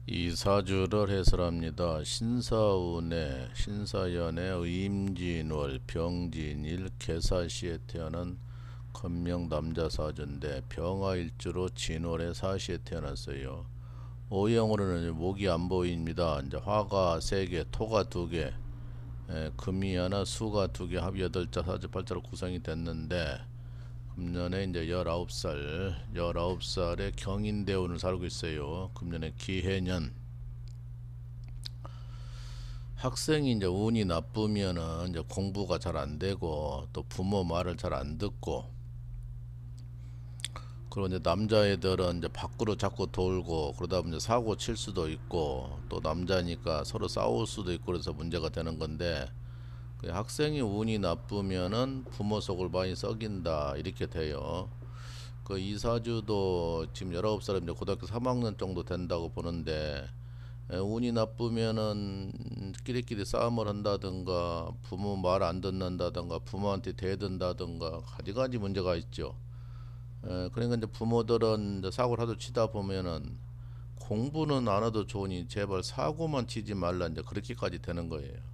이 사주를 해설합니다. 신사운의 신사연의 임진월, 병진일, 계사시에 태어난 건명 남자 사주인데 병화일주로 진월의 사시에 태어났어요. 오형으로는 목이 안 보입니다. 이제 화가 3개, 토가 2개, 금이 하나, 수가 2개, 합 8자 사주 팔자로 구성이 됐는데 금년에 이제 19살에 경인대운을 살고 있어요. 금년에 기해년. 학생이 이제 운이 나쁘면은 이제 공부가 잘 안 되고 또 부모 말을 잘 안 듣고, 그리고 이제 남자애들은 이제 밖으로 자꾸 돌고 그러다 보면 이제 사고 칠 수도 있고 또 남자니까 서로 싸울 수도 있고 그래서 문제가 되는 건데, 그 학생이 운이 나쁘면은 부모 속을 많이 썩인다 이렇게 돼요. 그 이사주도 지금 19살 이제 고등학교 3학년 정도 된다고 보는데, 운이 나쁘면은 끼리끼리 싸움을 한다든가 부모 말 안 듣는다든가 부모한테 대든다든가 가지가지 문제가 있죠. 그러니까 이제 부모들은 이제 사고를 하도 치다 보면은 공부는 안 해도 좋으니 제발 사고만 치지 말라 이제 그렇게까지 되는 거예요.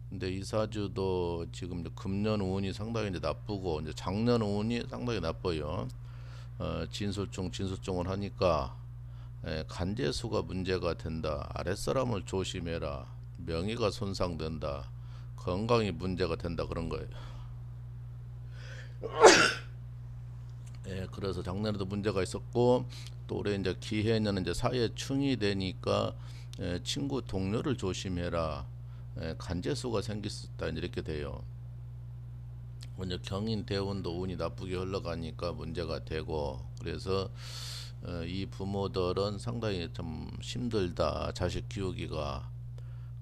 근데 이사주도 지금 이제 금년 운이 상당히 이제 나쁘고 이제 작년 운이 상당히 나빠요. 진술중을 하니까 간재수가 문제가 된다. 아랫사람을 조심해라. 명예가 손상된다. 건강이 문제가 된다 그런 거예요. 그래서 작년에도 문제가 있었고 또 올해 이제 기해년은 이제 사회충이 되니까 친구 동료를 조심해라. 간재수가 생길 수 있다 이렇게 돼요. 먼저 경인 대운도 운이 나쁘게 흘러가니까 문제가 되고, 그래서 이 부모들은 상당히 좀 힘들다. 자식 키우기가.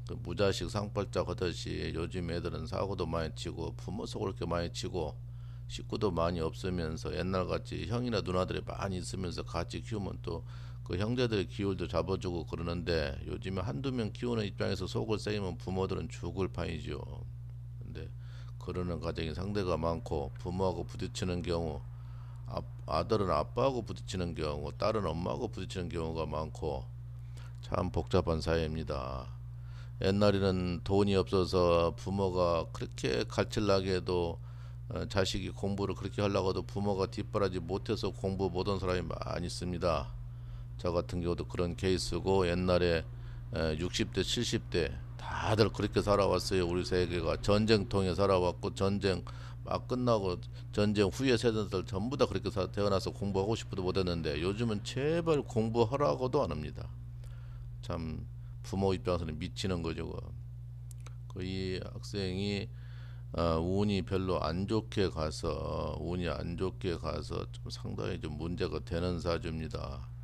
그 무자식 상팔자 하듯이 요즘 애들은 사고도 많이 치고 부모 속을 이렇게 많이 치고 식구도 많이 없으면서 옛날같이 형이나 누나들이 많이 있으면서 같이 키우면 또 그 형제들의 기울도 잡아주고 그러는데, 요즘에 한두 명 키우는 입장에서 속을 썩이면 부모들은 죽을 판이죠. 근데 그러는 가정이 상대가 많고 부모하고 부딪히는 경우, 아들은 아빠하고 부딪히는 경우, 딸은 엄마하고 부딪히는 경우가 많고 참 복잡한 사회입니다. 옛날에는 돈이 없어서 부모가 그렇게 가르치려고 해도 자식이 공부를 그렇게 하려고 해도 부모가 뒷바라지 못해서 공부 못한 사람이 많이 있습니다. 저 같은 경우도 그런 케이스고, 옛날에 60대 70대 다들 그렇게 살아왔어요. 우리 세계가 전쟁통에 살아왔고 전쟁 막 끝나고 전쟁 후에 세대들 전부 다 그렇게 태어나서 공부하고 싶어도 못했는데 요즘은 제발 공부하라고도 안 합니다. 참 부모 입장에서는 미치는 거죠. 이 학생이 운이 안 좋게 가서 좀 상당히 좀 문제가 되는 사주입니다.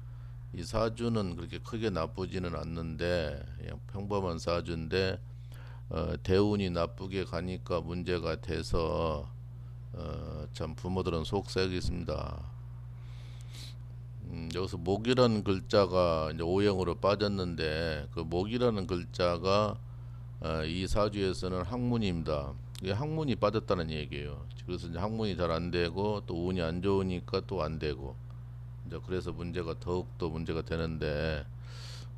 이 사주는 그렇게 크게 나쁘지는 않는데 그냥 평범한 사주인데 대운이 나쁘게 가니까 문제가 돼서 참 부모들은 속썩이습니다. 여기서 목이라는 글자가 이제 오형으로 빠졌는데 그 목이라는 글자가 이 사주에서는 학문입니다. 이게 학문이 빠졌다는 얘기예요. 그래서 이제 학문이 잘 안 되고 또 운이 안 좋으니까 또 안 되고 이제 그래서 문제가 더욱더 문제가 되는데,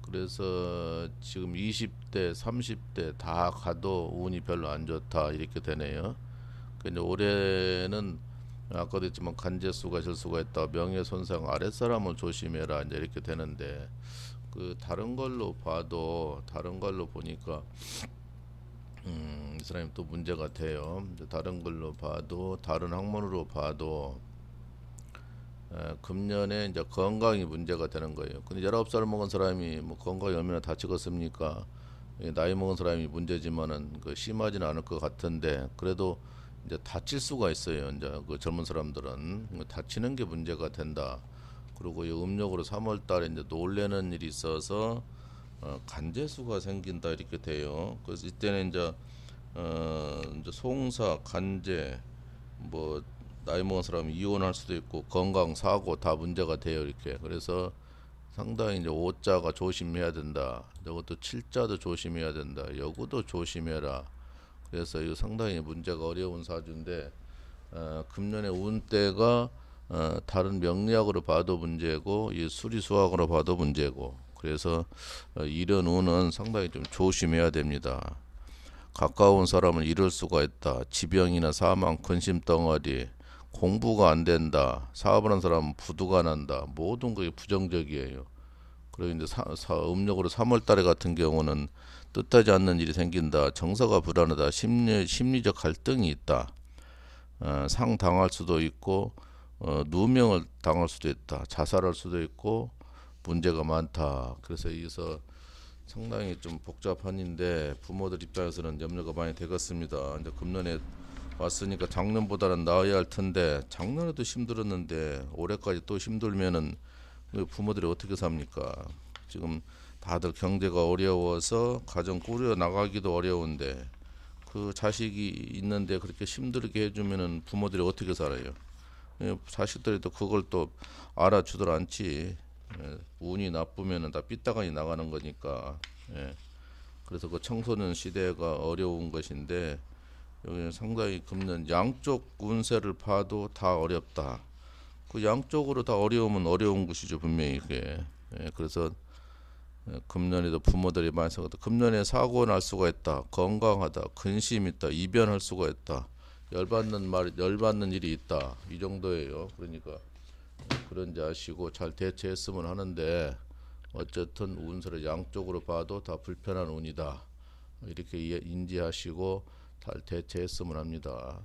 그래서 지금 20대, 30대 다 가도 운이 별로 안 좋다 이렇게 되네요. 근데 올해는 아까도 했지만 간재수가 실수가 있다. 명예손상, 아랫사람을 조심해라 이제 이렇게 되는데, 그 다른 걸로 보니까 이 사람이 또 문제가 돼요. 다른 걸로 봐도, 다른 학문으로 봐도 금년에 이제 건강이 문제가 되는 거예요. 근데 19살 먹은 사람이 뭐 건강이 얼마나 다치겠습니까? 나이 먹은 사람이 문제지만은 그 심하지는 않을 것 같은데, 그래도 이제 다칠 수가 있어요. 이제 그 젊은 사람들은 다치는 게 문제가 된다. 그리고 이 음력으로 3월 달에 이제 놀래는 일이 있어서 간재수가 생긴다 이렇게 돼요. 그래서 이때는 이제 송사, 간재, 뭐 나이 먹은 사람이 이혼할 수도 있고 건강, 사고 다 문제가 돼요 이렇게. 그래서 상당히 이제 오자가 조심해야 된다. 이것도 칠자도 조심해야 된다. 여구도 조심해라. 그래서 이거 상당히 문제가 어려운 사주인데, 금년의 운때가 다른 명리학으로 봐도 문제고 이 수리수학으로 봐도 문제고, 그래서 이런 운은 상당히 좀 조심해야 됩니다. 가까운 사람을 잃을 수가 있다. 지병이나 사망, 근심 덩어리, 공부가 안 된다. 사업을 하는 사람은 부도가 난다. 모든 것이 부정적이에요. 그리고 이제 음력으로 3월 달에 같은 경우는 뜻하지 않는 일이 생긴다. 정서가 불안하다. 심리적 갈등이 있다. 상 당할 수도 있고 누명을 당할 수도 있다. 자살할 수도 있고 문제가 많다. 그래서 여기서 상당히 좀 복잡한 인데 부모들 입장에서는 염려가 많이 되겠습니다. 이제 금년에 왔으니까 작년보다는 나아야 할 텐데 작년에도 힘들었는데 올해까지 또 힘들면은 부모들이 어떻게 삽니까? 지금 다들 경제가 어려워서 가정 꾸려 나가기도 어려운데 그 자식이 있는데 그렇게 힘들게 해주면은 부모들이 어떻게 살아요? 자식들이 또 그걸 또 알아주들 않지. 운이 나쁘면은 다 삐딱하니 나가는 거니까. 그래서 그 청소년 시대가 어려운 것인데 여기는 상당히 금년 양쪽 운세를 봐도 다 어렵다. 그 양쪽으로 다 어려우면 어려운 것이죠 분명히 그게. 그래서 금년에도 부모들이 많이 생각한다. 금년에 사고 날 수가 있다. 건강하다. 근심 있다. 이변할 수가 있다. 열받는 일이 있다. 이 정도예요. 그러니까 그런지 아시고 잘 대처했으면 하는데 어쨌든 운세를 양쪽으로 봐도 다 불편한 운이다. 이렇게 인지하시고 잘 대처했으면 합니다.